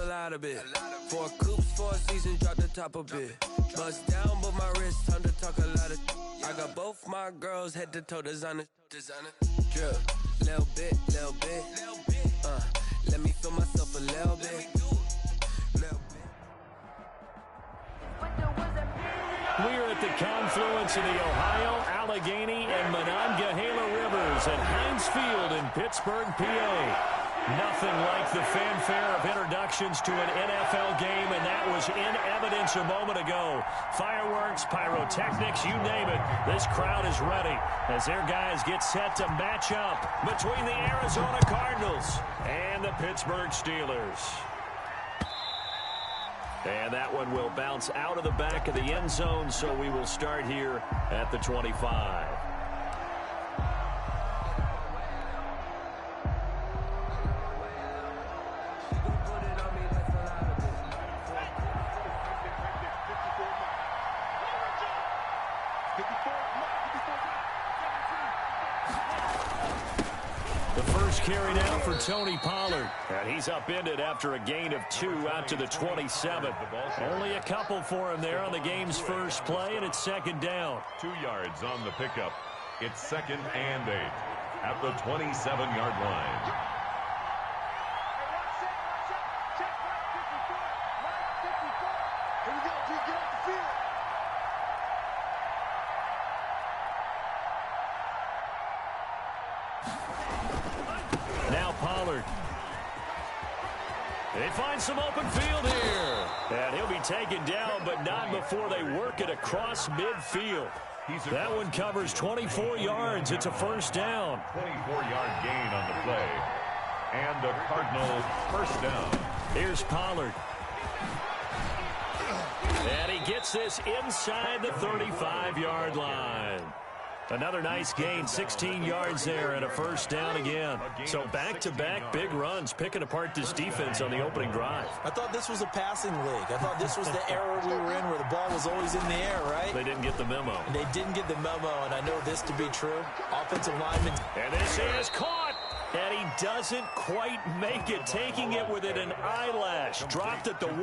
lot of it. 4 coops, 4 seasons, drop the top a bit. Bust down, but my wrist, time to talk a lot of. I got both my girls head to toe designer. Drip, little bit. Let me feel myself a little bit. We're at the confluence of the Ohio, Allegheny, and Monongahela Rivers at Heinz Field in Pittsburgh, PA. Nothing like the fanfare of introductions to an NFL game, and that was in evidence a moment ago. Fireworks, pyrotechnics, you name it. This crowd is ready as their guys get set to match up between the Arizona Cardinals and the Pittsburgh Steelers. And that one will bounce out of the back of the end zone, so we will start here at the 25. Carry now for Tony Pollard. And he's upended after a gain of 2 out to the 27. Only a couple for him there on the game's first play, and it's second down. 2 yards on the pickup. It's 2nd and 8 at the 27-yard line. They find some open field here. And he'll be taken down, but not before they work it across midfield. That one covers 24 yards. It's a first down. 24-yard gain on the play. And the Cardinals first down. Here's Pollard. And he gets this inside the 35-yard line. Another nice gain, 16 yards there, and a first down again. So back-to-back big runs, picking apart this defense on the opening drive. I thought this was a passing league. I thought this was the era we were in where the ball was always in the air, right? They didn't get the memo. And they didn't get the memo, and I know this to be true. Offensive lineman. And this is caught. And he doesn't quite make it, taking it within an eyelash. Dropped at the 1.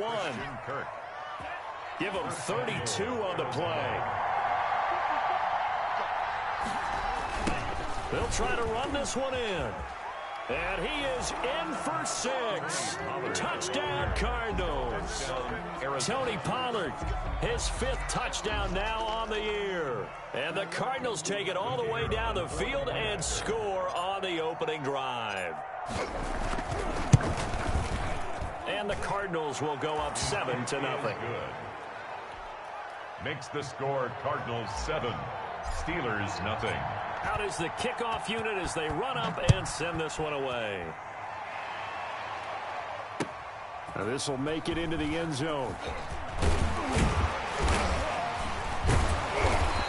Give him 32 on the play. They'll try to run this one in. And he is in for 6. Touchdown, Cardinals. Tony Pollard, his 5th touchdown now on the year. And the Cardinals take it all the way down the field and score on the opening drive. And the Cardinals will go up 7-0. Makes the score Cardinals 7, Steelers nothing. Out is the kickoff unit as they run up and send this one away. Now this will make it into the end zone.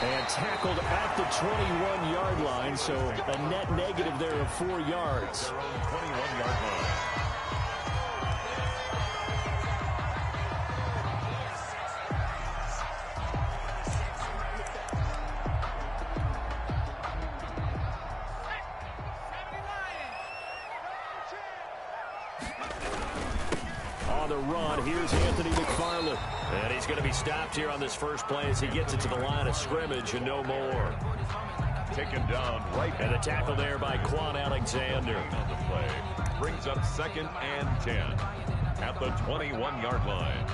And tackled at the 21-yard line, so a net negative there of 4 yards. 21-yard line. Here's Anthony McFarland. And he's going to be stopped here on this first play as he gets it to the line of scrimmage and no more. Taken down right. And a tackle there by Quan Alexander. On the play. Brings up 2nd and 10 at the 21-yard line.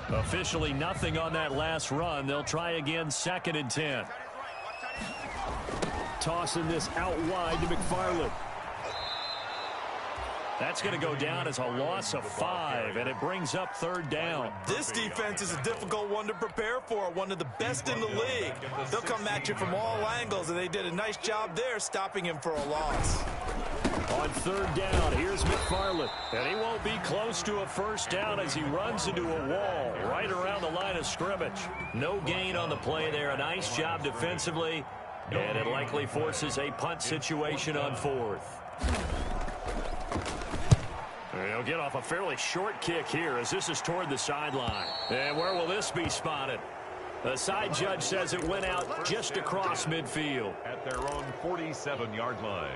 Officially nothing on that last run. They'll try again 2nd and 10. Tossing this out wide to McFarland. That's going to go down as a loss of 5, and it brings up 3rd down. This defense is a difficult one to prepare for, one of the best in the league. They'll come at you from all angles, and they did a nice job there stopping him for a loss. On 3rd down, here's McFarland. And he won't be close to a first down as he runs into a wall right around the line of scrimmage. No gain on the play there. A nice job defensively. And it likely forces a punt situation on 4th. He'll get off a fairly short kick here as this is toward the sideline. And where will this be spotted? The side judge says it went out just across midfield. At their own 47-yard line.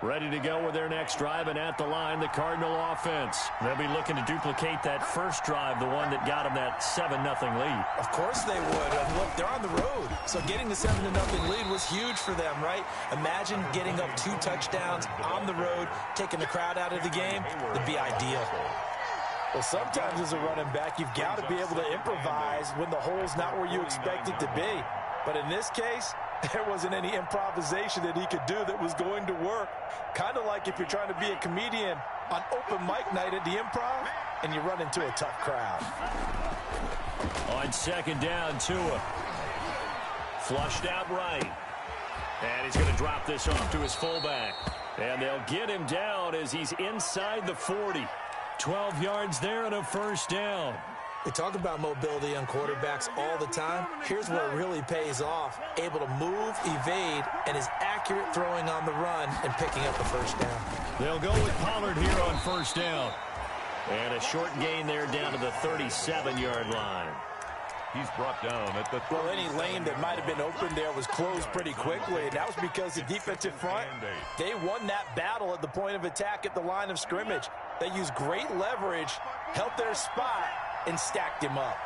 Ready to go with their next drive, and at the line, the Cardinal offense. They'll be looking to duplicate that first drive, the one that got them that 7-0 lead. Of course they would. And look, they're on the road. So getting the 7-0 lead was huge for them, right? Imagine getting up 2 touchdowns on the road, taking the crowd out of the game. It'd be ideal. Well, sometimes as a running back, you've got to be able to improvise when the hole's not where you expect it to be. But in this case, there wasn't any improvisation that he could do that was going to work. Kind of like if you're trying to be a comedian on open mic night at the Improv and you run into a tough crowd. On second down, Tua. Flushed out right. And he's going to drop this off to his fullback. And they'll get him down as he's inside the 40. 12 yards there and a first down. We talk about mobility on quarterbacks all the time. Here's where it really pays off. Able to move, evade, and is accurate throwing on the run and picking up the first down. They'll go with Pollard here on first down. And a short gain there down to the 37-yard line. He's brought down at the... Well, any lane that might have been open there was closed pretty quickly, and that was because the defensive front, they won that battle at the point of attack at the line of scrimmage. They used great leverage, held their spot, and stacked him up.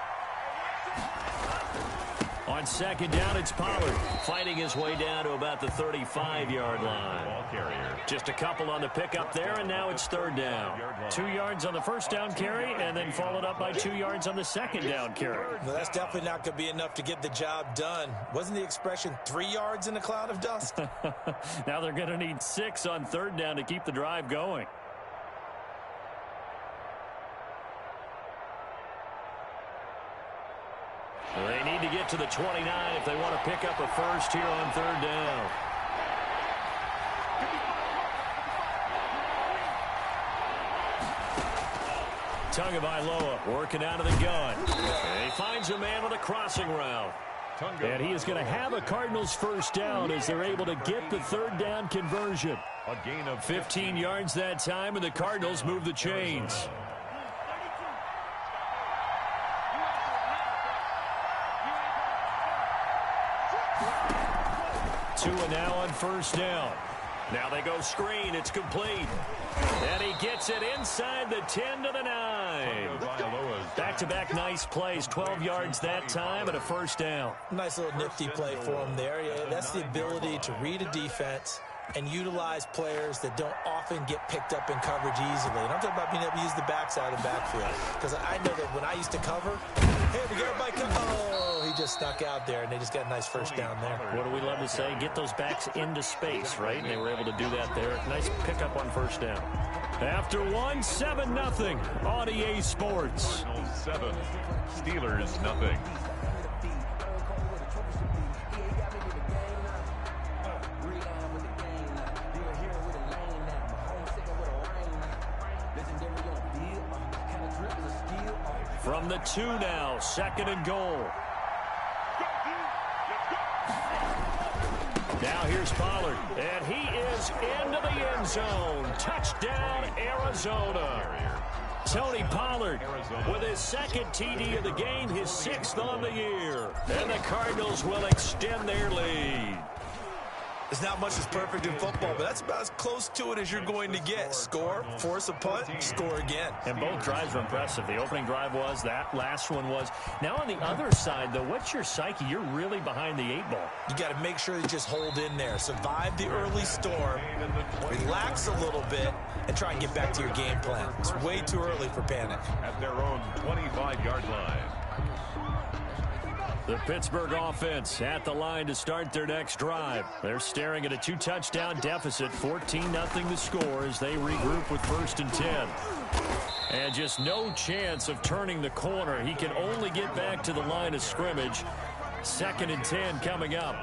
On second down, it's Pollard fighting his way down to about the 35-yard line. Ball carrier. Just a couple on the pickup there, and now it's third down. 2 yards on the first down carry, and then followed up by 2 yards on the second down carry. Well, that's definitely not going to be enough to get the job done. Wasn't the expression 3 yards in a cloud of dust? Now they're going to need 6 on third down to keep the drive going. They need to get to the 29 if they want to pick up a first here on third down. Tagovailoa working out of the gun. And he finds a man with a crossing route. And he is going to have a Cardinals first down as they're able to get the third down conversion. A gain of 15 yards that time, and the Cardinals move the chains. Tua now on first down. Now they go screen. It's complete. And he gets it inside the 10 to the 9. Back-to-back nice plays. 12 yards that time and a first down. Nice little nifty play for him there. Yeah, that's the ability to read a defense and utilize players that don't often get picked up in coverage easily. And I'm talking about being able to use the backside of the backfield. Because I know that when I used to cover, hey, we got everybody come. Oh, he just snuck out there, and they just got a nice first down there. What do we love to say? Get those backs into space, right? And they were able to do that there. Nice pickup on first down. After one, 7-0 on EA Sports. 7, Steelers nothing. From the 2 now, second and goal. Now here's Pollard, and he is into the end zone. Touchdown, Arizona. Tony Pollard with his second TD of the game, his 6th on the year. And the Cardinals will extend their lead. There's not much that's perfect in football, but that's about as close to it as you're going to get. Score, force a punt, score again. And both drives were impressive. The opening drive was, that last one was. Now on the other side, though, what's your psyche? You're really behind the 8 ball. You got to make sure you just hold in there. Survive the early storm, relax a little bit, and try and get back to your game plan. It's way too early for panic. At their own 25-yard line. The Pittsburgh offense at the line to start their next drive. They're staring at a 2-touchdown deficit, 14-0 the score as they regroup with 1st and 10. And just no chance of turning the corner. He can only get back to the line of scrimmage. 2nd and 10 coming up.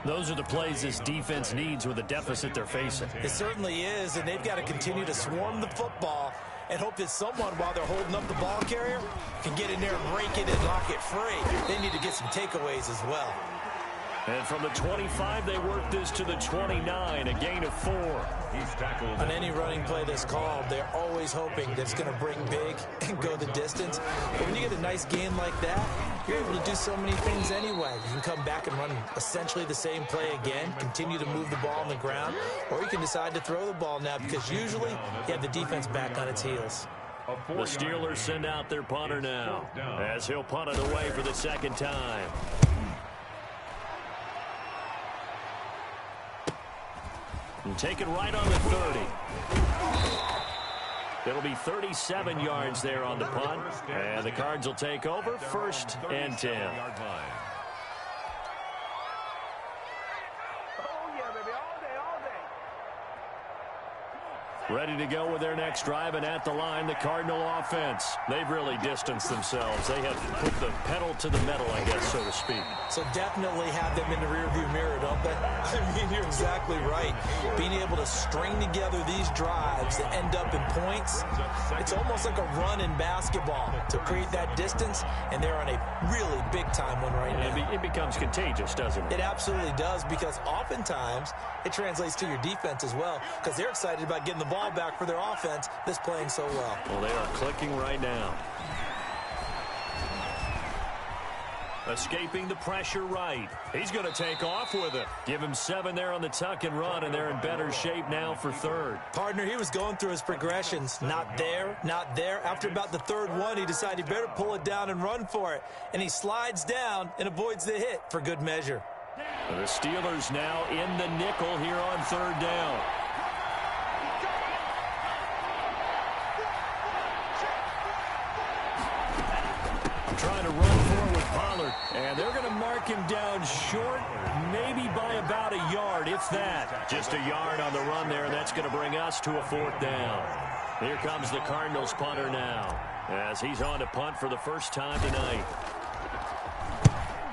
Those are the plays this defense needs with the deficit they're facing. It certainly is, and they've got to continue to swarm the football and hope that someone, while they're holding up the ball carrier, can get in there and break it and knock it free. They need to get some takeaways as well. And from the 25, they work this to the 29, a gain of 4. He's tackled. On any running play that's called, they're always hoping that it's going to bring big and go the distance. But when you get a nice gain like that, you're able to do so many things anyway. You can come back and run essentially the same play again, continue to move the ball on the ground, or you can decide to throw the ball now because usually you have the defense back on its heels. The Steelers send out their punter now as he'll punt it away for the second time. And take it right on the 30. It'll be 37 yards there on the punt. And the Cards will take over, 1st and 10. Ready to go with their next drive, and at the line, the Cardinal offense. They've really distanced themselves. They have put the pedal to the metal, I guess, so to speak. So definitely have them in the rearview mirror, don't they? I mean, you're exactly right. Being able to string together these drives that end up in points, it's almost like a run in basketball to create that distance, and they're on a really big-time one right now. It becomes contagious, doesn't it? It absolutely does, because oftentimes it translates to your defense as well, because they're excited about getting the ball back for their offense that's playing so well. Well, they are clicking right now. Escaping the pressure right. He's going to take off with it. Give him 7 there on the tuck and run, and they're in better shape now for 3rd. Partner, he was going through his progressions. Not there, not there. After about the 3rd one, he decided he better pull it down and run for it. And he slides down and avoids the hit for good measure. The Steelers now in the nickel here on 3rd down. Trying to run forward with Pollard, and they're going to mark him down short, maybe by about a yard, if that. Just a yard on the run there, and that's going to bring us to a 4th down. Here comes the Cardinals punter now, as he's on to punt for the first time tonight.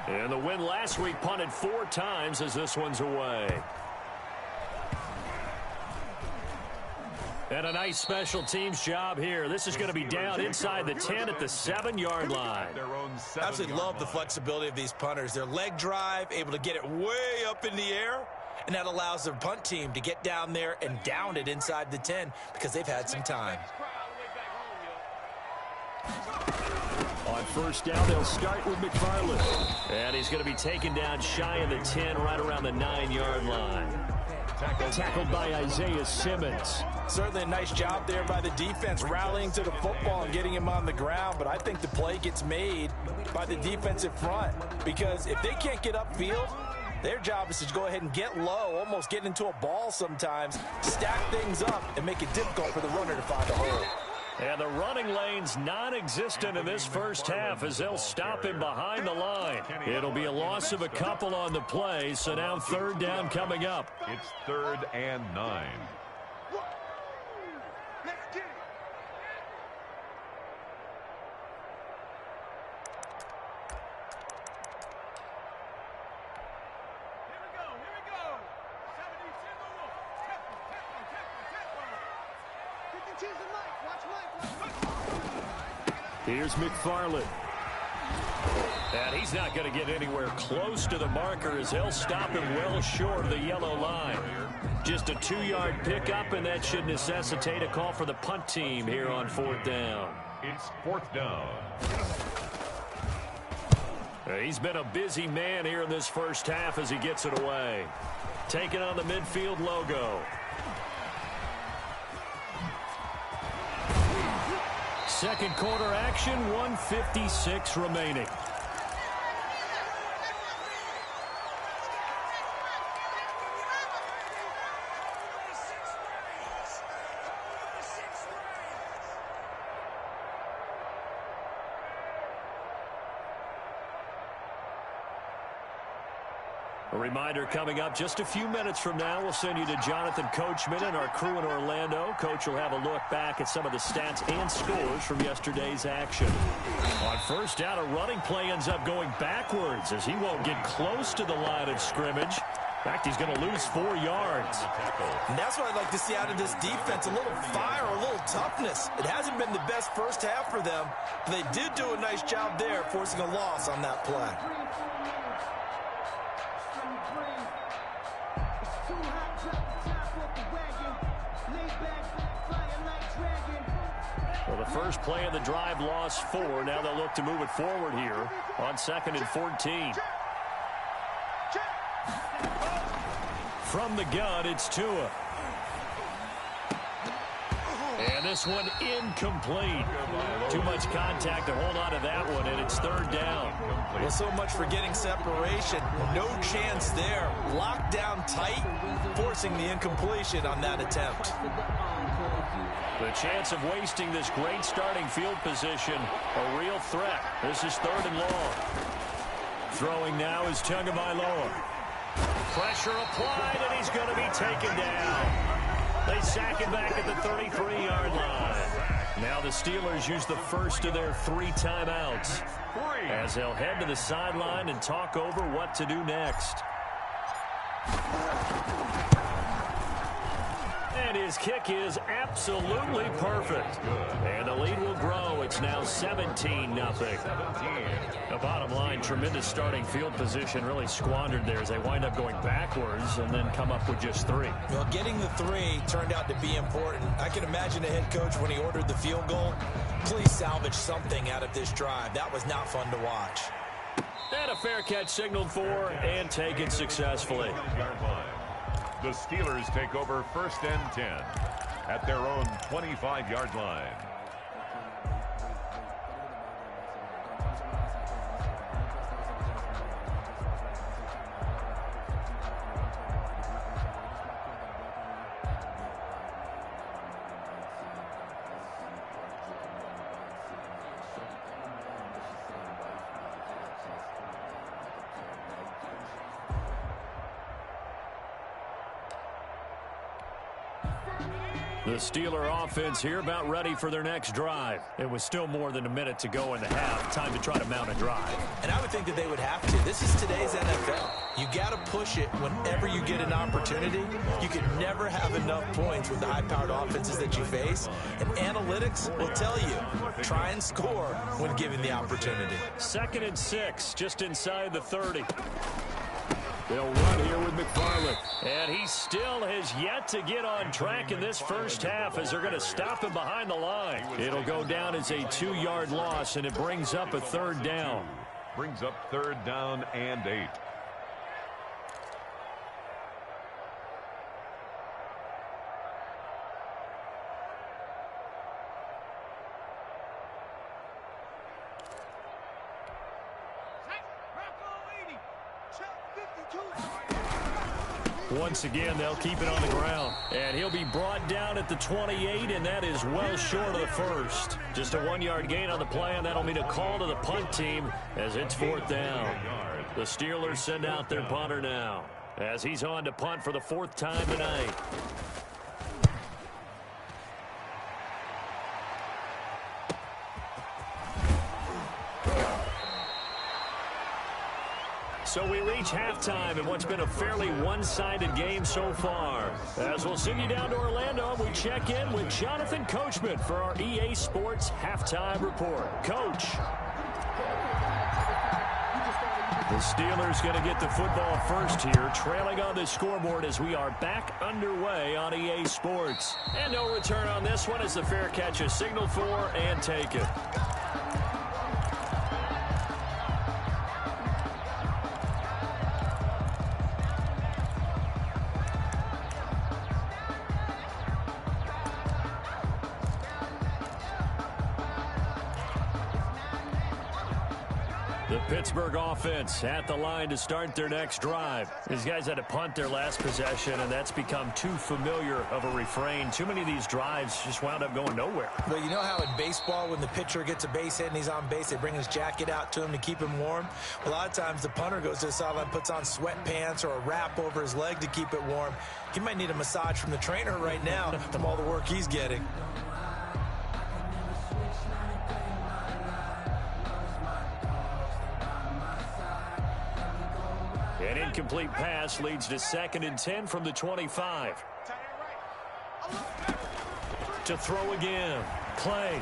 And the win last week punted 4 times as this one's away. And a nice special teams job here. This is going to be down inside the 10 at the 7-yard line. I absolutely love the flexibility of these punters. Their leg drive, able to get it way up in the air, and that allows their punt team to get down there and down it inside the 10 because they've had some time. On 1st down, they'll start with McFarland. And he's going to be taken down shy of the 10, right around the 9-yard line. Tackled by Isaiah Simmons. Certainly a nice job there by the defense, rallying to the football and getting him on the ground. But I think the play gets made by the defensive front, because if they can't get upfield, their job is to go ahead and get low, almost get into a ball sometimes, stack things up, and make it difficult for the runner to find a hole. And the running lane's non-existent in this first half as they'll stop him behind the line. It'll be a loss of a couple on the play, so now 3rd down coming up. It's 3rd and 9. Here's McFarland. And he's not going to get anywhere close to the marker as they'll stop him well short of the yellow line. Just a 2-yard pickup, and that should necessitate a call for the punt team here on 4th down. It's 4th down. He's been a busy man here in this first half as he gets it away. Taking on the midfield logo. Second quarter action, 1:56 remaining. A reminder coming up just a few minutes from now, we'll send you to Jonathan Coachman and our crew in Orlando. Coach will have a look back at some of the stats and scores from yesterday's action. On 1st down, a running play ends up going backwards as he won't get close to the line of scrimmage. fact, he's going to lose 4 yards. And that's what I'd like to see out of this defense, a little fire, a little toughness. It hasn't been the best first half for them, but they did do a nice job there, forcing a loss on that play. Well, the first play of the drive lost 4. Now they'll look to move it forward here on 2nd and 14. From the gun, it's Tua. And this one incomplete. Too much contact to hold on to that one, and it's 3rd down. Well, so much for getting separation. No chance there. Locked down tight, forcing the incompletion on that attempt. The chance of wasting this great starting field position, a real threat. This is 3rd and long. Throwing now is Tagovailoa. Pressure applied, and he's going to be taken down. They sack him back at the 33-yard line. Now the Steelers use the first of their 3 timeouts as they'll head to the sideline and talk over what to do next. And his kick is absolutely perfect. And the lead will grow. It's now 17-0. The bottom line, tremendous starting field position really squandered there as they wind up going backwards and then come up with just 3. Well, getting the 3 turned out to be important. I can imagine the head coach when he ordered the field goal. Please salvage something out of this drive. That was not fun to watch. And a fair catch signaled for and taken successfully. The Steelers take over 1st and 10 at their own 25-yard line. The Steeler offense here about ready for their next drive. It was still more than a minute to go in the half. Time to try to mount a drive. And I would think that they would have to. This is today's NFL. You got to push it whenever you get an opportunity. You can never have enough points with the high-powered offenses that you face. And analytics will tell you, try and score when given the opportunity. 2nd and 6, just inside the 30. They'll run here with McFarland. And he still has yet to get on track in this first half as they're going to stop him behind the line. It'll go down as a 2-yard loss, and it brings up a 3rd down. Brings up 3rd down and 8. Once again, they'll keep it on the ground. And he'll be brought down at the 28, and that is well short of the first. Just a 1-yard gain on the play, and that'll mean a call to the punt team as it's 4th down. The Steelers send out their punter now as he's on to punt for the 4th time tonight. So we reach halftime in what's been a fairly one-sided game so far. As we'll send you down to Orlando, we check in with Jonathan Coachman for our EA Sports Halftime Report. Coach. The Steelers going to get the football first here, trailing on the scoreboard as we are back underway on EA Sports. And no return on this one as the fair catch is signaled for and taken. The Pittsburgh offense at the line to start their next drive. These guys had to punt their last possession, and that's become too familiar of a refrain. Too many of these drives just wound up going nowhere. But you know how in baseball, when the pitcher gets a base hit and he's on base, they bring his jacket out to him to keep him warm? A lot of times the punter goes to the sideline, puts on sweatpants or a wrap over his leg to keep it warm. He might need a massage from the trainer right now from all the work he's getting. An incomplete pass leads to 2nd and 10 from the 25. To throw again. Clay.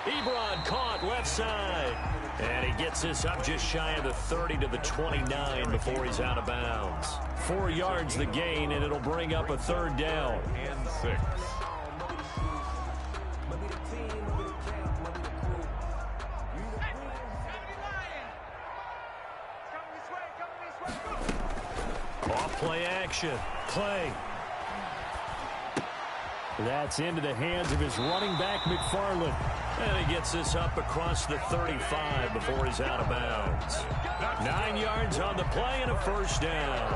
Ebron caught left side. And he gets this up just shy of the 30 to the 29 before he's out of bounds. 4 yards the gain, and it'll bring up a 3rd down. And 6. Off play action. Clay. That's into the hands of his running back, McFarland. And he gets this up across the 35 before he's out of bounds. 9 yards on the play and a 1st down.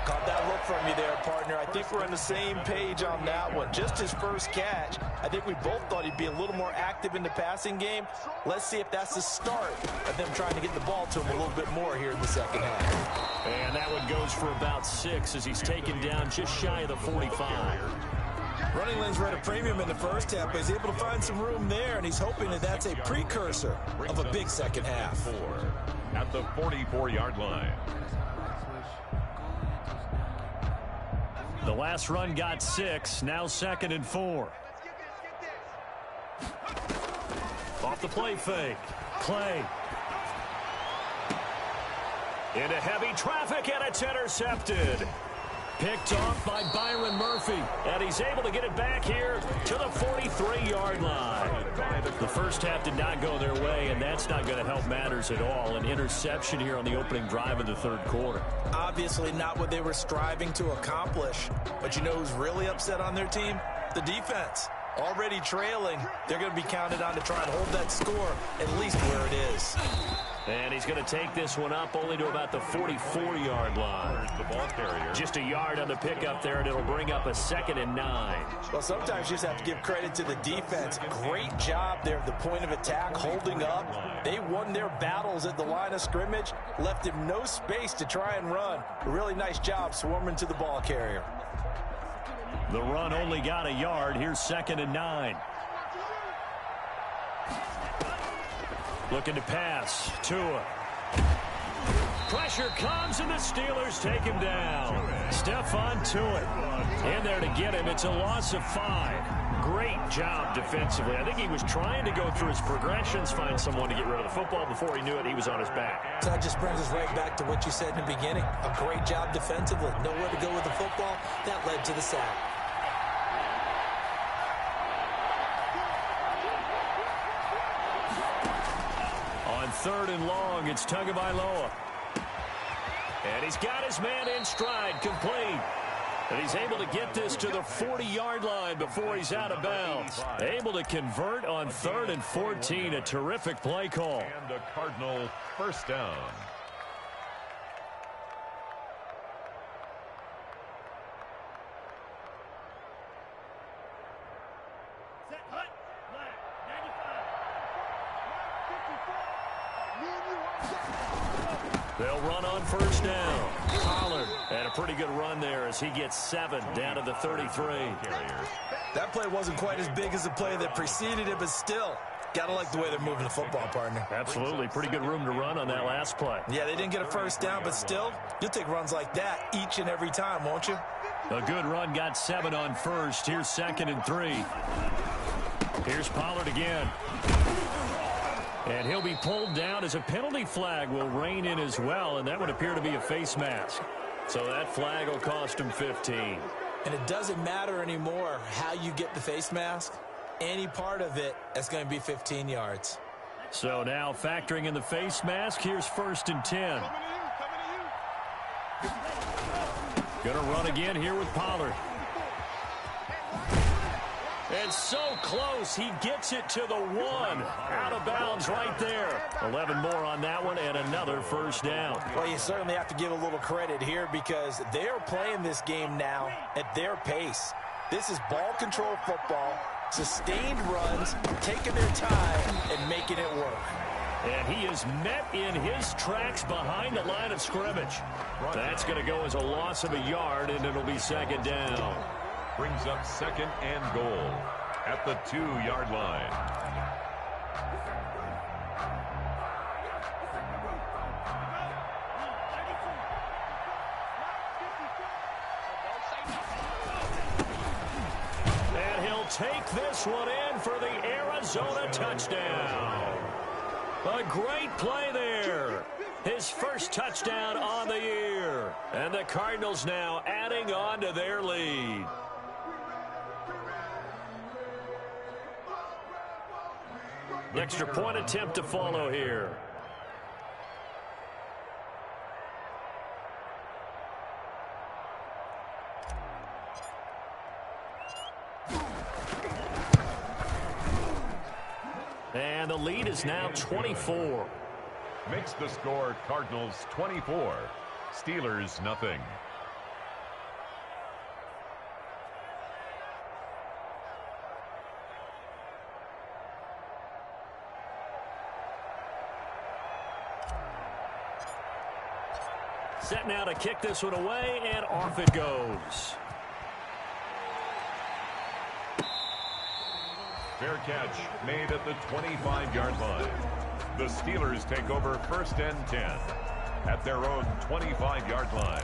Caught that look from you there, partner. I think we're on the same page on that one. Just his first catch. I think we both thought he'd be a little more active in the passing game. Let's see if that's the start of them trying to get the ball to him a little bit more here in the second half. And that one goes for about 6 as he's taken down just shy of the 45. Running lanes were at a premium in the first half, but he's able to find some room there, and he's hoping that that's a precursor of a big second half. 4 at the 44-yard line. The last run got 6, now 2nd and 4. Off the play fake. Clay. Into heavy traffic, and it's intercepted. Picked off by Byron Murphy, and he's able to get it back here to the 43-yard line. The first half did not go their way, and that's not going to help matters at all. An interception here on the opening drive of the 3rd quarter. Obviously not what they were striving to accomplish, but you know who's really upset on their team? The defense. Already trailing, they're going to be counted on to try and hold that score at least where it is. And he's going to take this one up only to about the 44-yard line. The ball carrier. Just a yard on the pickup there, and it'll bring up a 2nd and 9. Well, sometimes you just have to give credit to the defense. Great job there at the point of attack, holding up. They won their battles at the line of scrimmage, left him no space to try and run. A really nice job swarming to the ball carrier. The run only got a yard. Here's 2nd and 9. Looking to pass. Tua. Pressure comes, and the Steelers take him down. Stephon Tua in there to get him. It's a loss of 5. Great job defensively. I think he was trying to go through his progressions, find someone to get rid of the football. Before he knew it, he was on his back. So that just brings us right back to what you said in the beginning. A great job defensively. Nowhere to go with the football. That led to the sack. On 3rd and long, it's Tagovailoa. And he's got his man in stride, complete. And he's able to get this to the 40-yard line before he's out of bounds. Able to convert on 3rd and 14. A terrific play call. And a Cardinal 1st down. They'll run on 1st down. Pollard had a pretty good run there as he gets 7 down to the 33. That play wasn't quite as big as the play that preceded it, but still, gotta like the way they're moving the football, partner. Absolutely. Pretty good room to run on that last play. Yeah, they didn't get a 1st down, but still, you'll take runs like that each and every time, won't you? A good run got 7 on 1st. Here's 2nd and 3. Here's Pollard again. And he'll be pulled down as a penalty flag will rein in as well, and that would appear to be a face mask. So that flag will cost him 15. And it doesn't matter anymore how you get the face mask. Any part of it, that's going to be 15 yards. So now factoring in the face mask, here's 1st and 10. Going to run again here with Pollard. And so close, he gets it to the 1. Out of bounds right there. 11 more on that one and another 1st down. Well, you certainly have to give a little credit here because they're playing this game now at their pace. This is ball control football, sustained runs, taking their time and making it work. And he is met in his tracks behind the line of scrimmage. That's going to go as a loss of a yard, and it'll be 2nd down. Brings up 2nd and goal at the 2-yard line. take this one in for the Arizona touchdown. A great play there. His first touchdown on the year. And the Cardinals now adding on to their lead. Extra point attempt to follow here. And the lead is now 24. Makes the score Cardinals 24, Steelers nothing. Set now to kick this one away, and off it goes. Fair catch made at the 25-yard line. The Steelers take over 1st and 10 at their own 25-yard line.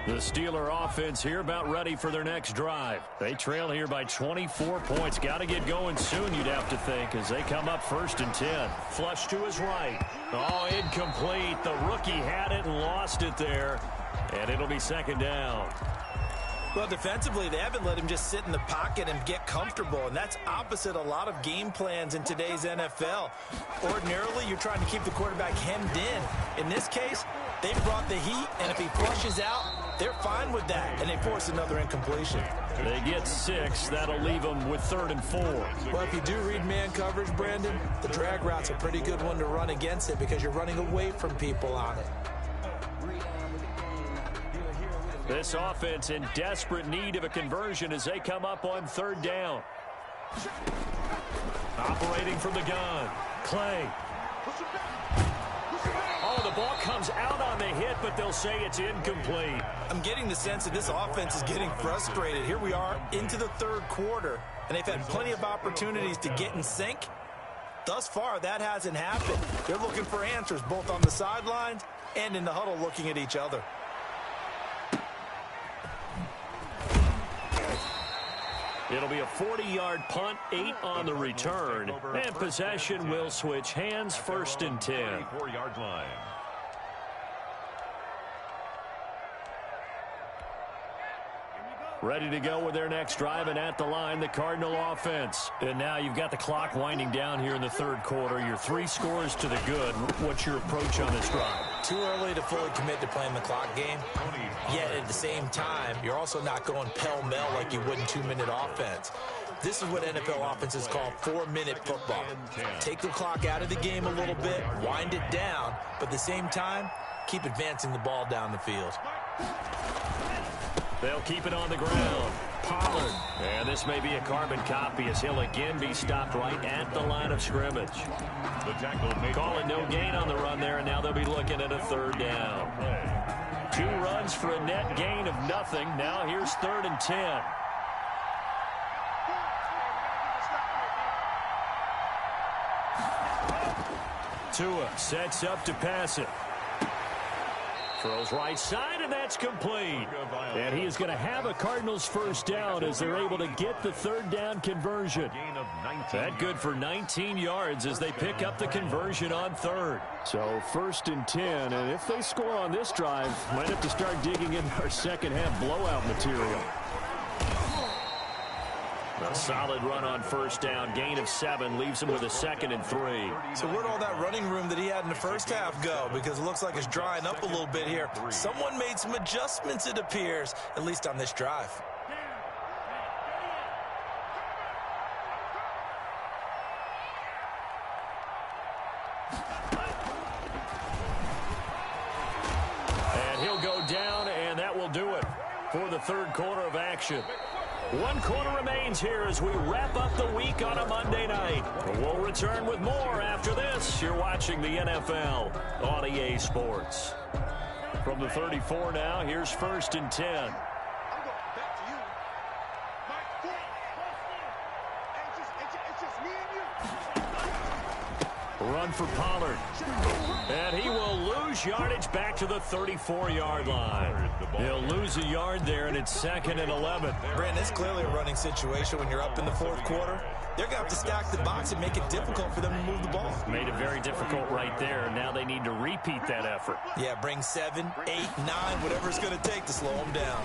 The Steeler offense here about ready for their next drive. They trail here by 24 points. Got to get going soon, you'd have to think, as they come up 1st and 10. Flush to his right. Oh, incomplete. The rookie had it and lost it there. And it'll be 2nd down. Well, defensively, they haven't let him just sit in the pocket and get comfortable, and that's opposite a lot of game plans in today's NFL. Ordinarily, you're trying to keep the quarterback hemmed in. In this case, they brought the heat, and if he flushes out, they're fine with that, and they force another incompletion. They get 6. That'll leave them with 3rd and 4. Well, if you do read man coverage, Brandon, the drag route's a pretty good one to run against it because you're running away from people on it. This offense in desperate need of a conversion as they come up on 3rd down. Operating from the gun. Clay. Oh, the ball comes out on the hit, but they'll say it's incomplete. I'm getting the sense that this offense is getting frustrated. Here we are into the 3rd quarter, and they've had plenty of opportunities to get in sync. Thus far, that hasn't happened. They're looking for answers both on the sidelines and in the huddle looking at each other. It'll be a 40-yard punt, 8 on the return. And possession will switch hands, 1st and 10. 24-yard line. Ready to go with their next drive, and at the line, the Cardinal offense. And now you've got the clock winding down here in the 3rd quarter. Your 3 scores to the good. What's your approach on this drive? Too early to fully commit to playing the clock game. Yet at the same time, you're also not going pell-mell like you would in 2-minute offense. This is what NFL offenses call 4-minute football. Take the clock out of the game a little bit, wind it down, but at the same time, keep advancing the ball down the field. They'll keep it on the ground. Pollard. And this may be a carbon copy as he'll again be stopped right at the line of scrimmage. The tackle made. Call it no gain on the run there, and now they'll be looking at a 3rd down. 2 runs for a net gain of nothing. Now here's 3rd and 10. Tua sets up to pass it. Throws right side, and that's complete. And he is going to have a Cardinals 1st down as they're able to get the 3rd down conversion. That good for 19 yards as they pick up the conversion on 3rd. So 1st and 10, and if they score on this drive, might have to start digging in our 2nd half blowout material. A solid run on 1st down. Gain of 7 leaves him with a 2nd and 3. So where'd all that running room that he had in the 1st half go? Because it looks like it's drying up a little bit here. Someone made some adjustments, it appears, at least on this drive. And he'll go down, and that will do it for the 3rd quarter of action. 1 quarter remains here as we wrap up the week on a Monday night. We'll return with more after this. You're watching the NFL on EA Sports. From the 34 now, here's 1st and 10. It's just me. run for Pollard. And he will lose yardage back to the 34-yard line. He'll lose a yard there, and it's 2nd and 11. Brandon, it's clearly a running situation when you're up in the fourth quarter. They're going to have to stack the box and make it difficult for them to move the ball. Made it very difficult right there. Now they need to repeat that effort. Yeah, bring 7, 8, 9, whatever it's going to take to slow them down.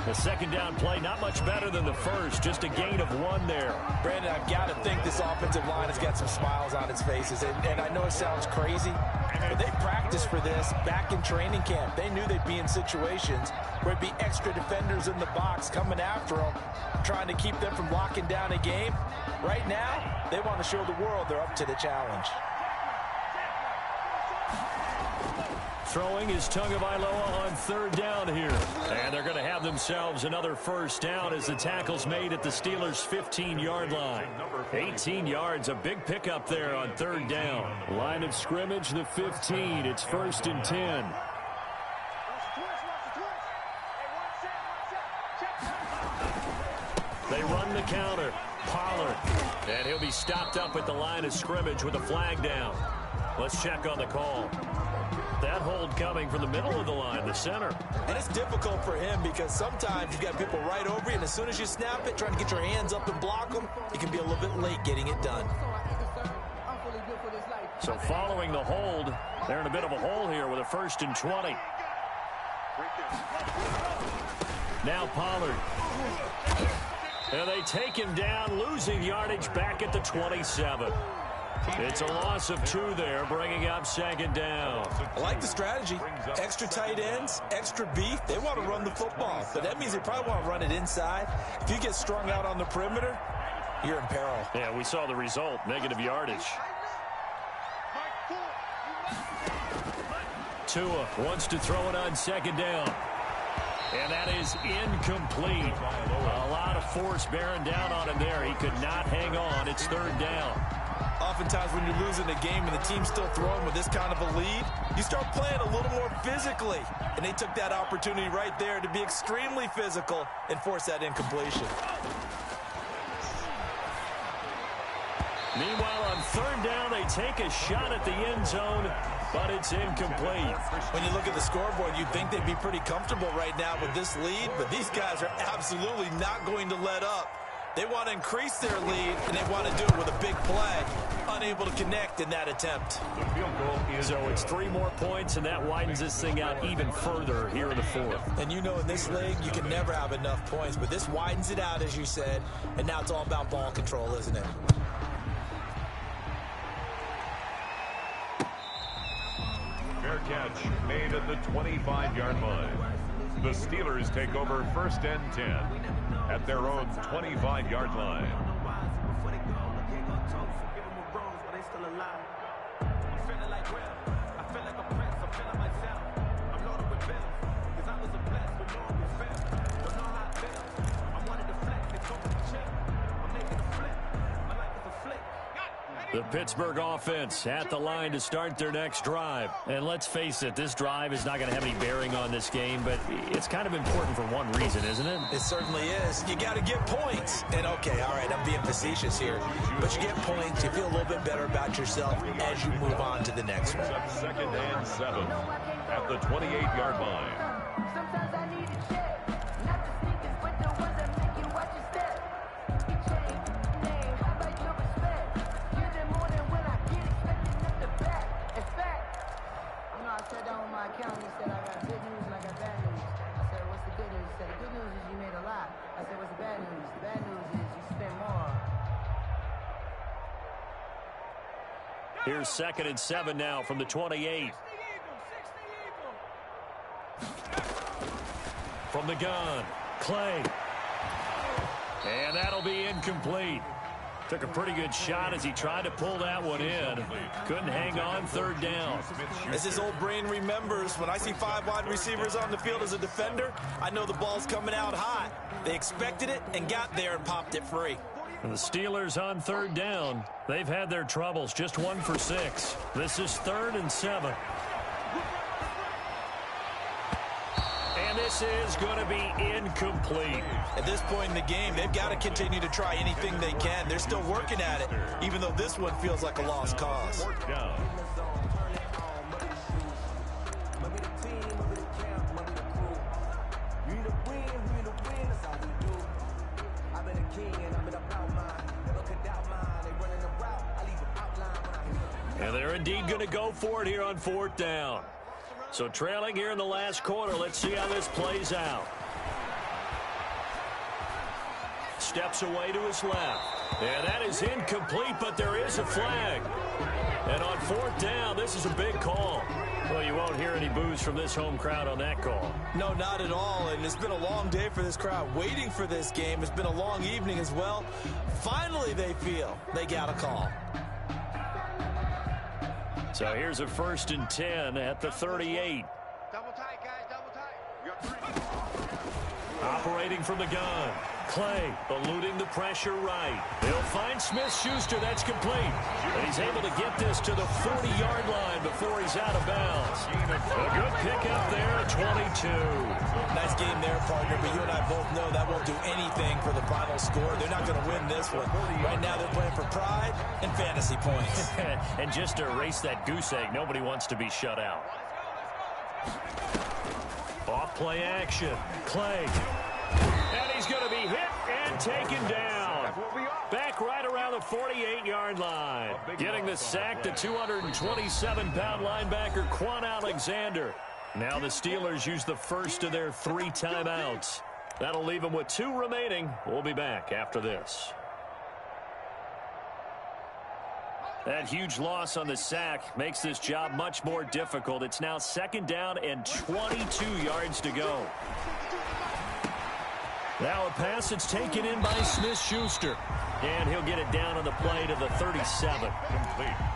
The second down play, not much better than the first. Just a gain of 1 there. Brandon, I've got to think this offensive line has got some smiles on its faces. And I know it sounds crazy, but they practiced for this back in training camp. They knew they'd be in situations where it'd be extra defenders in the box coming after them, trying to keep them from locking down a game. Right now, they want to show the world they're up to the challenge. Throwing is Tagovailoa on 3rd down here. And they're going to have themselves another first down as the tackle's made at the Steelers' 15-yard line. 18 yards, a big pickup there on 3rd down. Line of scrimmage, the 15. It's 1st and 10. They run the counter. Pollard. And he'll be stopped up at the line of scrimmage with a flag down. Let's check on the call. That hold coming from the middle of the line, the center. And it's difficult for him because sometimes you've got people right over you, and as soon as you snap it, trying to get your hands up and block them, it can be a little bit late getting it done. So following the hold, they're in a bit of a hole here with a 1st and 20. Now Pollard. And they take him down, losing yardage back at the 27. It's a loss of 2 there, bringing up 2nd down. I like the strategy. Extra tight ends, extra beef. They want to run the football, but that means they probably want to run it inside. If you get strung out on the perimeter, you're in peril. Yeah, we saw the result, negative yardage. Tua wants to throw it on 2nd down. And that is incomplete. A lot of force bearing down on him there. He could not hang on. It's 3rd down. Oftentimes when you're losing a game and the team's still throwing with this kind of a lead, you start playing a little more physically. And they took that opportunity right there to be extremely physical and force that incompletion. Meanwhile, on 3rd down, they take a shot at the end zone, but it's incomplete. When you look at the scoreboard, you'd think they'd be pretty comfortable right now with this lead, but these guys are absolutely not going to let up. They want to increase their lead, and they want to do it with a big play. Unable to connect in that attempt. So it's 3 more points, and that widens this thing out even further here in the 4th. And you know in this league, you can never have enough points, but this widens it out, as you said, and now it's all about ball control, isn't it? Fair catch made at the 25-yard line. The Steelers take over 1st and 10 at their own 25-yard line. The Pittsburgh offense at the line to start their next drive. And let's face it, this drive is not going to have any bearing on this game, but it's kind of important for one reason, isn't it? It certainly is. You got to get points. And, okay, all right, I'm being facetious here. But you get points, you feel a little bit better about yourself as you move on to the next one. 2nd and 7 at the 28-yard line. Sometimes I need a check, not the sneakers, but the ones that make you watch your step. You change name, how about your respect? Give them more than when I get expecting up the back. In fact, you know, I sat down with my accountant, he said I got good news and I got bad news. I said, what's the good news? He said, the good news is you made a lot. I said, what's the bad news? The bad news is you spent more. Here's 2nd and 7 now from the 28. From the gun, Clay. And that'll be incomplete. Took a pretty good shot as he tried to pull that one in. Couldn't hang on, 3rd down. As his old brain remembers, when I see 5 wide receivers on the field as a defender, I know the ball's coming out hot. They expected it and got there and popped it free. And the Steelers on 3rd down. They've had their troubles, just 1 for 6. This is 3rd and 7. And this this is going to be incomplete. At this point in the game, they've got to continue to try anything they can. They're still working at it, even though this one feels like a lost cause. Fourth down. And they're indeed going to go for it here on fourth down. So trailing here in the last quarter. Let's see how this plays out. Steps away to his left. And that is incomplete, but there is a flag. And on fourth down, this is a big call. Well, you won't hear any boos from this home crowd on that call. No, not at all. And it's been a long day for this crowd waiting for this game. It's been a long evening as well. Finally, they feel they got a call. So here's a 1st and 10 at the 38. Double tight, guys, double tight. You got 3. Operating from the gun. Clay eluding the pressure right. They'll find Smith-Schuster. That's complete. And he's able to get this to the 40-yard line before he's out of bounds. A good pickup there at 22. Nice game there, partner, but you and I both know that won't do anything for the final score. They're not going to win this one. Right now they're playing for pride and fantasy points. And just to erase that goose egg, nobody wants to be shut out. Off play action. Clay. And he's going to be hit and taken down. Back right around the 48-yard line. Getting the sack, the 227-pound linebacker, Quan Alexander. Now the Steelers use the first of their 3 timeouts. That'll leave them with 2 remaining. We'll be back after this. That huge loss on the sack makes this job much more difficult. It's now 2nd down and 22 yards to go. Now a pass that's taken in by Smith-Schuster. And he'll get it down on the play to the 37.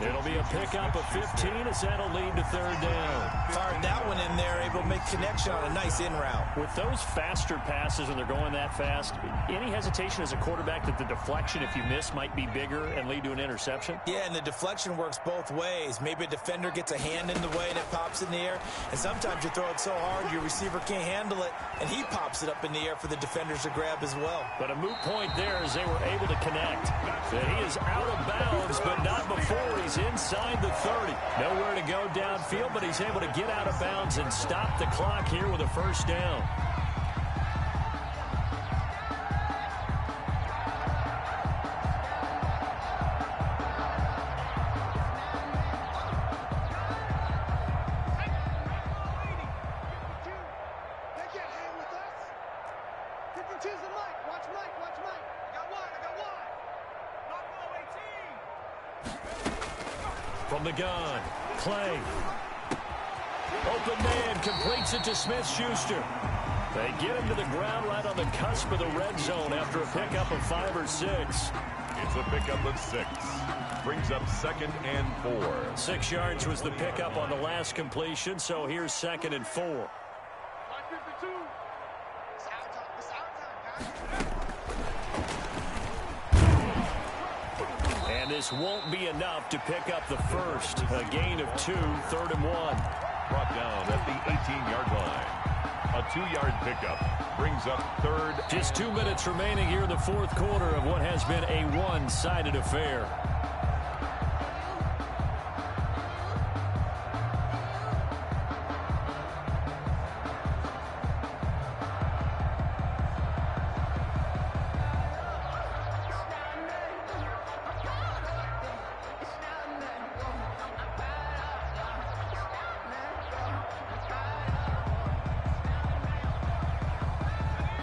It'll be a pickup of 15 as that'll lead to 3rd down. Fired that one in there, able to make connection on a nice in route. With those faster passes when they're going that fast, any hesitation as a quarterback that the deflection, if you miss, might be bigger and lead to an interception? Yeah, and the deflection works both ways. Maybe a defender gets a hand in the way and it pops in the air. And sometimes you throw it so hard your receiver can't handle it, and he pops it up in the air for the defenders to grab as well. But a moot point there as they were able to connect. He is out of bounds, but not before he's inside the 30. Nowhere to go downfield, but he's able to get out of bounds and stop the clock here with a 1st down. From the gun, Clay. Open man completes it to Smith-Schuster. They get him to the ground right on the cusp of the red zone after a pickup of 5 or 6. It's a pickup of 6. Brings up 2nd and 4. 6 yards was the pickup on the last completion, so here's 2nd and 4. And this won't be enough to pick up the first. A gain of 2, 3rd and 1. Brought down at the 18-yard line. A 2-yard pickup brings up 3rd. Just 2 minutes remaining here in the 4th quarter of what has been a one-sided affair.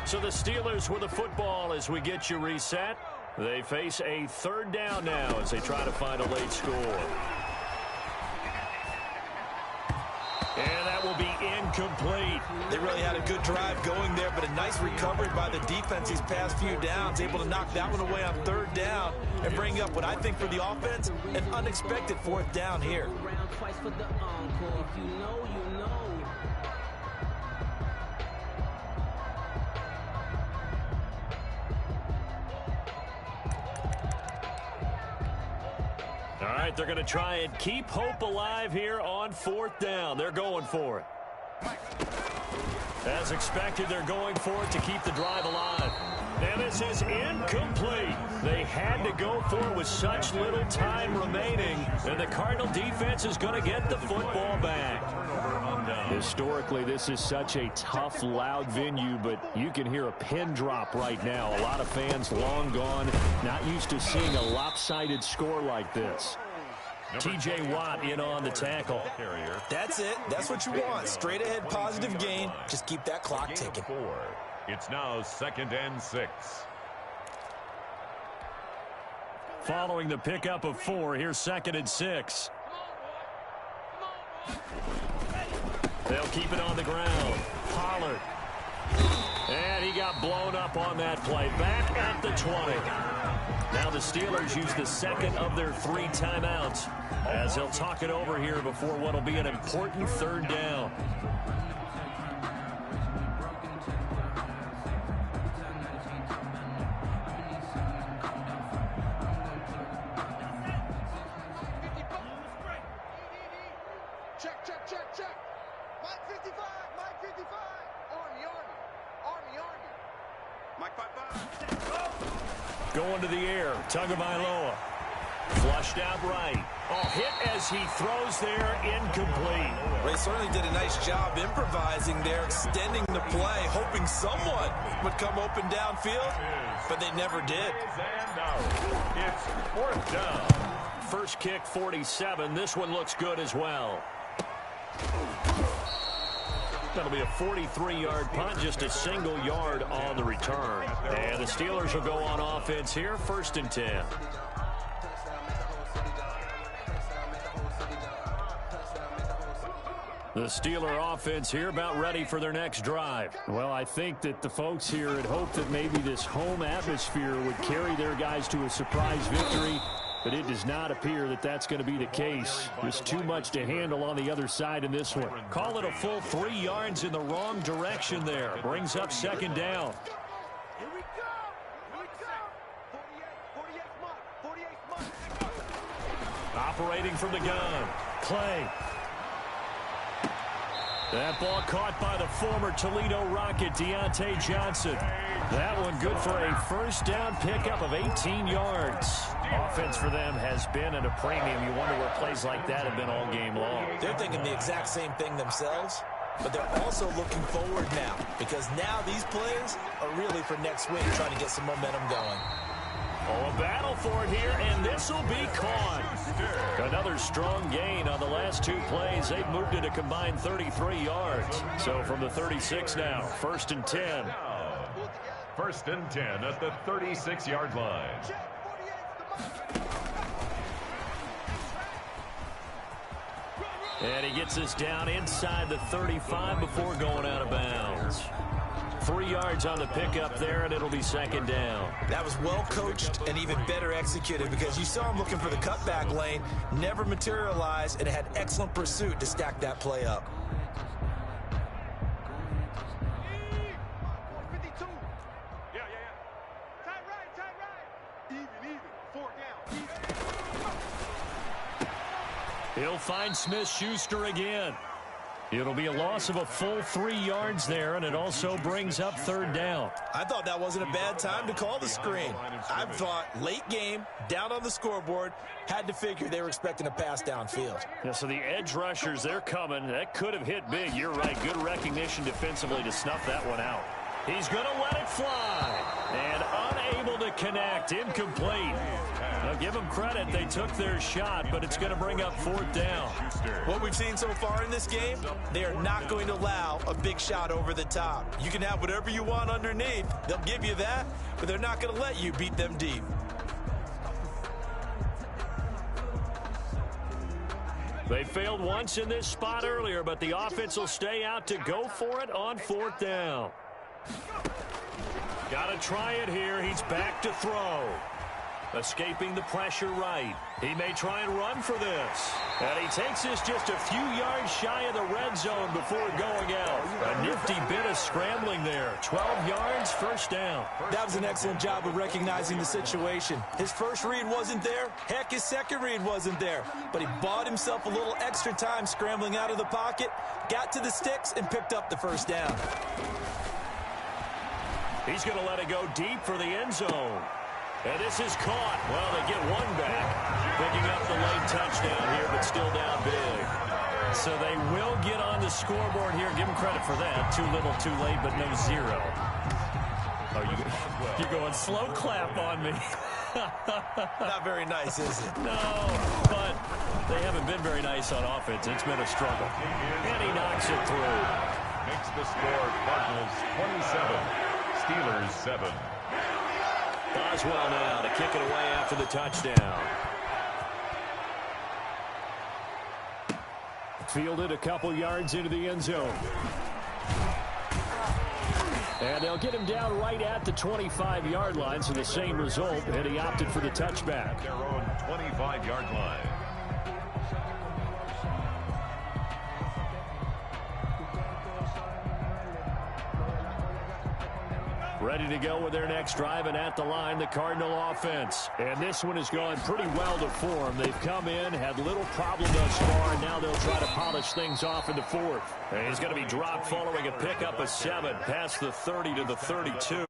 So the Steelers with the football as we get you reset. They face a 3rd down now as they try to find a late score. And that will be incomplete. They really had a good drive going there, but a nice recovery by the defense these past few downs, able to knock that one away on 3rd down and bring up what I think for the offense, an unexpected 4th down here. All right, they're going to try and keep hope alive here on 4th down. They're going for it. As expected, they're going for it to keep the drive alive. And this is incomplete. They had to go for it with such little time remaining. And the Cardinal defense is going to get the football back. Historically, this is such a tough, loud venue, but you can hear a pin drop right now. A lot of fans long gone, not used to seeing a lopsided score like this. T.J. Watt in on the tackle. That's it. That's what you want. Straight ahead positive gain. Just keep that clock ticking. It's now 2nd and 6. Following the pickup of 4, here's 2nd and 6. They'll keep it on the ground. Pollard. And he got blown up on that play. Back at the 20. Now the Steelers use the second of their 3 timeouts as they'll talk it over here before what will be an important 3rd down. Check. Mike 55. Army. Mike 55. Going to the air. Tagovailoa. Flushed out right. Oh, hit as he throws there. Incomplete. They certainly did a nice job improvising there, extending the play, hoping someone would come open downfield, but they never did. It's 4th down. First kick, 47. This one looks good as well. That'll be a 43-yard punt, just a single yard on the return. And the Steelers will go on offense here, 1st and 10. The Steeler offense here about ready for their next drive. Well, I think that the folks here had hoped that maybe this home atmosphere would carry their guys to a surprise victory, but it does not appear that that's going to be the case. There's too much to handle on the other side in this one. Call it a full 3 yards in the wrong direction there. Brings up 2nd down. Here we go. 48 month. Operating from the gun. Play. That ball caught by the former Toledo Rocket, Deontay Johnson. That one good for a 1st down pickup of 18 yards. Offense for them has been at a premium. You wonder where plays like that have been all game long. They're thinking the exact same thing themselves, but they're also looking forward now, because now these plays are really for next week, trying to get some momentum going. Oh, a battle for it here, and this will be caught. Another strong gain on the last 2 plays. They've moved it a combined 33 yards. So from the 36 now, 1st and 10. 1st and 10 at the 36-yard line. And he gets us down inside the 35 before going out of bounds. 3 yards on the pickup there, and it'll be 2nd down. That was well coached and even better executed, because you saw him looking for the cutback lane, never materialized, and had excellent pursuit to stack that play up. 52. Yeah. Tight right. Even. 4th down. He'll find Smith-Schuster again. It'll be a loss of a full 3 yards there, and it also brings up 3rd down. I thought that wasn't a bad time to call the screen. I thought late game, down on the scoreboard, had to figure they were expecting a pass downfield. Yeah, so the edge rushers, they're coming. That could have hit big. You're right. Good recognition defensively to snuff that one out. He's going to let it fly. And unable to connect. Incomplete. Now, give them credit. They took their shot, but it's going to bring up 4th down. What we've seen so far in this game, they are not going to allow a big shot over the top. You can have whatever you want underneath. They'll give you that, but they're not going to let you beat them deep. They failed once in this spot earlier, but the offense will stay out to go for it on 4th down. Got to try it here. He's back to throw. Escaping the pressure right. He may try and run for this. And he takes this just a few yards shy of the red zone before going out. A nifty bit of scrambling there. 12 yards, first down. That was an excellent job of recognizing the situation. His first read wasn't there. Heck, his second read wasn't there. But he bought himself a little extra time scrambling out of the pocket, got to the sticks, and picked up the first down. He's going to let it go deep for the end zone. And this is caught. Well, they get one back. Picking up the late touchdown here, but still down big. So they will get on the scoreboard here. Give them credit for that. Too little, too late, but no zero. Oh, you're going slow clap on me. Not very nice, is it? No, but they haven't been very nice on offense. It's been a struggle. And he knocks it through. Makes the score Cardinals 27, Steelers 7. Boswell now to kick it away after the touchdown. Fielded a couple yards into the end zone. And they'll get him down right at the 25-yard line, so the same result, and he opted for the touchback. Their own 25-yard line. Ready to go with their next drive, and at the line, the Cardinal offense. And this one has gone pretty well to form. They've come in, had little problem thus far, and now they'll try to polish things off in the fourth. And he's going to be dropped following a pickup of 7 past the 30 to the 32.